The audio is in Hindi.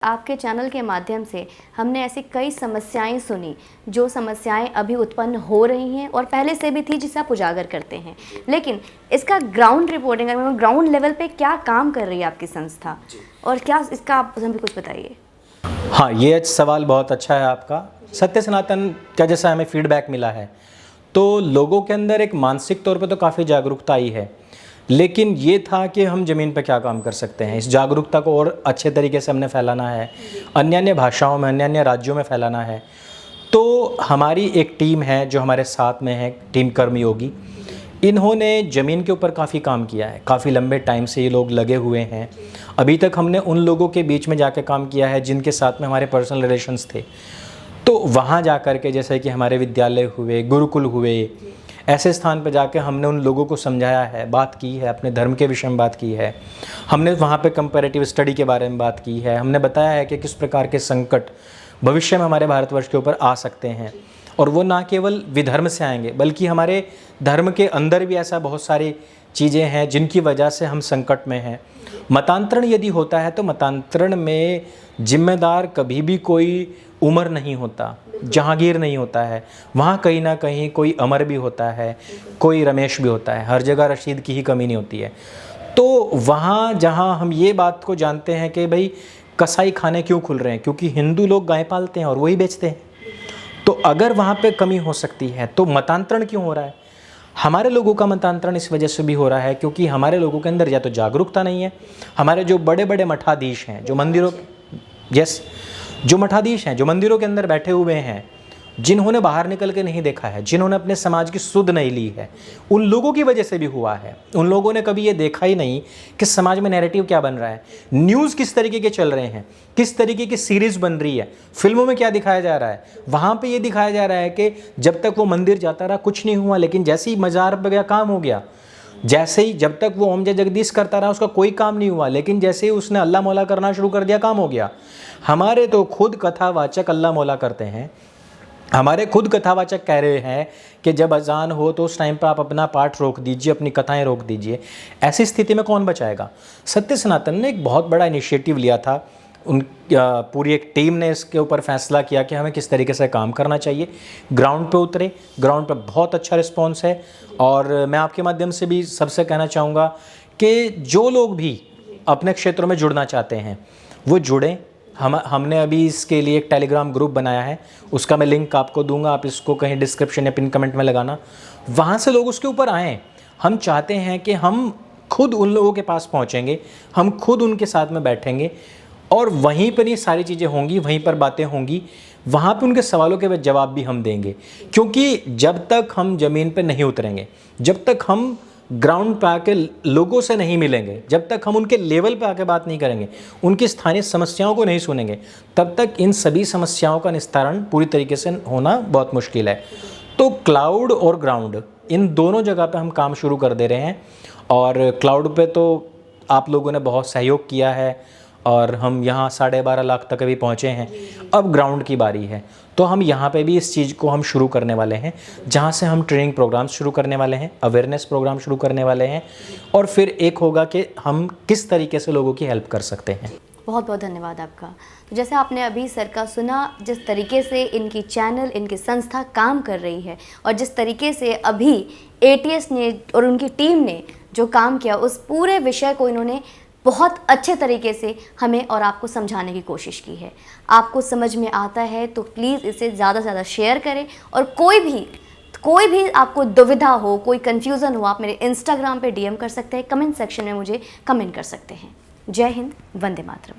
आपके चैनल के माध्यम से हमने ऐसी कई समस्याएं सुनी जो समस्याएं अभी उत्पन्न हो रही हैं और पहले से भी थी जिसे आप उजागर करते हैं, लेकिन इसका ग्राउंड रिपोर्टिंग ग्राउंड लेवल पे क्या काम कर रही है आपकी संस्था और क्या इसका आप हमें कुछ बताइए। हाँ, ये सवाल बहुत अच्छा है आपका। सत्य सनातन का जैसा हमें फीडबैक मिला है तो लोगों के अंदर एक मानसिक तौर पे तो काफ़ी जागरूकता आई है, लेकिन ये था कि हम ज़मीन पर क्या काम कर सकते हैं। इस जागरूकता को और अच्छे तरीके से हमने फैलाना है, अन्य भाषाओं में, अन्य राज्यों में फैलाना है। तो हमारी एक टीम है जो हमारे साथ में है, टीम कर्मयोगी। इन्होंने ज़मीन के ऊपर काफ़ी काम किया है, काफ़ी लंबे टाइम से ये लोग लगे हुए हैं। अभी तक हमने उन लोगों के बीच में जाकर काम किया है जिनके साथ में हमारे पर्सनल रिलेशंस थे। तो वहाँ जा कर के जैसे कि हमारे विद्यालय हुए, गुरुकुल हुए, ऐसे स्थान पर जाके हमने उन लोगों को समझाया है, बात की है, अपने धर्म के विषय में बात की है। हमने वहाँ पे कंपैरेटिव स्टडी के बारे में बात की है। हमने बताया है कि किस प्रकार के संकट भविष्य में हमारे भारतवर्ष के ऊपर आ सकते हैं, और वो ना केवल विधर्म से आएंगे बल्कि हमारे धर्म के अंदर भी ऐसा बहुत सारी चीज़ें हैं जिनकी वजह से हम संकट में हैं। मतांतरण यदि होता है तो मतांतरण में जिम्मेदार कभी भी कोई उमर नहीं होता, जहांगीर नहीं होता है। वहाँ कहीं ना कहीं कोई अमर भी होता है, कोई रमेश भी होता है। हर जगह रशीद की ही कमी नहीं होती है। तो वहाँ जहाँ हम ये बात को जानते हैं कि भाई कसाई खाने क्यों खुल रहे हैं, क्योंकि हिंदू लोग गाय पालते हैं और वही बेचते हैं। तो अगर वहाँ पे कमी हो सकती है तो मतांतरण क्यों हो रहा है? हमारे लोगों का मतांतरण इस वजह से भी हो रहा है क्योंकि हमारे लोगों के अंदर या तो जागरूकता नहीं है। हमारे जो बड़े बड़े मठाधीश हैं, जो मंदिरों जो मठाधीश हैं, जो मंदिरों के अंदर बैठे हुए हैं, जिन्होंने बाहर निकल के नहीं देखा है, जिन्होंने अपने समाज की सुध नहीं ली है, उन लोगों की वजह से भी हुआ है। उन लोगों ने कभी ये देखा ही नहीं कि समाज में नैरेटिव क्या बन रहा है, न्यूज़ किस तरीके के चल रहे हैं, किस तरीके की सीरीज़ बन रही है, फिल्मों में क्या दिखाया जा रहा है। वहाँ पे ये दिखाया जा रहा है कि जब तक वो मंदिर जाता रहा कुछ नहीं हुआ, लेकिन जैसे ही मज़ार पर गया काम हो गया। जैसे ही जब तक वो ओम जय जगदीश करता रहा उसका कोई काम नहीं हुआ, लेकिन जैसे ही उसने अल्लाह मौला करना शुरू कर दिया काम हो गया। हमारे तो खुद कथावाचक अल्लाह मौला करते हैं, हमारे खुद कथावाचक कह रहे हैं कि जब अजान हो तो उस टाइम पर आप अपना पाठ रोक दीजिए, अपनी कथाएं रोक दीजिए। ऐसी स्थिति में कौन बचाएगा? सत्य सनातन ने एक बहुत बड़ा इनिशिएटिव लिया था। उन पूरी एक टीम ने इसके ऊपर फैसला किया कि हमें किस तरीके से काम करना चाहिए। ग्राउंड पे उतरे, ग्राउंड पे बहुत अच्छा रिस्पॉन्स है। और मैं आपके माध्यम से भी सबसे कहना चाहूँगा कि जो लोग भी अपने क्षेत्रों में जुड़ना चाहते हैं वो जुड़ें। हमने अभी इसके लिए एक टेलीग्राम ग्रुप बनाया है, उसका मैं लिंक आपको दूंगा, आप इसको कहीं डिस्क्रिप्शन या पिन कमेंट में लगाना। वहाँ से लोग उसके ऊपर आएँ। हम चाहते हैं कि हम खुद उन लोगों के पास पहुँचेंगे, हम खुद उनके साथ में बैठेंगे और वहीं पर ये सारी चीज़ें होंगी, वहीं पर बातें होंगी, वहाँ पे उनके सवालों के जवाब भी हम देंगे। क्योंकि जब तक हम ज़मीन पे नहीं उतरेंगे, जब तक हम ग्राउंड पे आके लोगों से नहीं मिलेंगे, जब तक हम उनके लेवल पे आके बात नहीं करेंगे, उनकी स्थानीय समस्याओं को नहीं सुनेंगे, तब तक इन सभी समस्याओं का निस्तारण पूरी तरीके से होना बहुत मुश्किल है। तो क्लाउड और ग्राउंड इन दोनों जगह पे हम काम शुरू कर दे रहे हैं। और क्लाउड पे तो आप लोगों ने बहुत सहयोग किया है और हम यहाँ 12.5 लाख तक अभी पहुँचे हैं। अब ग्राउंड की बारी है, तो हम यहाँ पे भी इस चीज़ को हम शुरू करने वाले हैं, जहाँ से हम ट्रेनिंग प्रोग्राम्स शुरू करने वाले हैं, अवेयरनेस प्रोग्राम शुरू करने वाले हैं, और फिर एक होगा कि हम किस तरीके से लोगों की हेल्प कर सकते हैं। बहुत बहुत धन्यवाद आपका। तो जैसे आपने अभी सर का सुना, जिस तरीके से इनकी चैनल, इनकी संस्था काम कर रही है और जिस तरीके से अभी ATS ने और उनकी टीम ने जो काम किया, उस पूरे विषय को इन्होंने बहुत अच्छे तरीके से हमें और आपको समझाने की कोशिश की है। आपको समझ में आता है तो प्लीज़ इसे ज़्यादा से ज़्यादा शेयर करें, और कोई भी आपको दुविधा हो, कोई कन्फ्यूज़न हो, आप मेरे इंस्टाग्राम पे DM कर सकते हैं, कमेंट सेक्शन में मुझे कमेंट कर सकते हैं। जय हिंद, वंदे मातरम।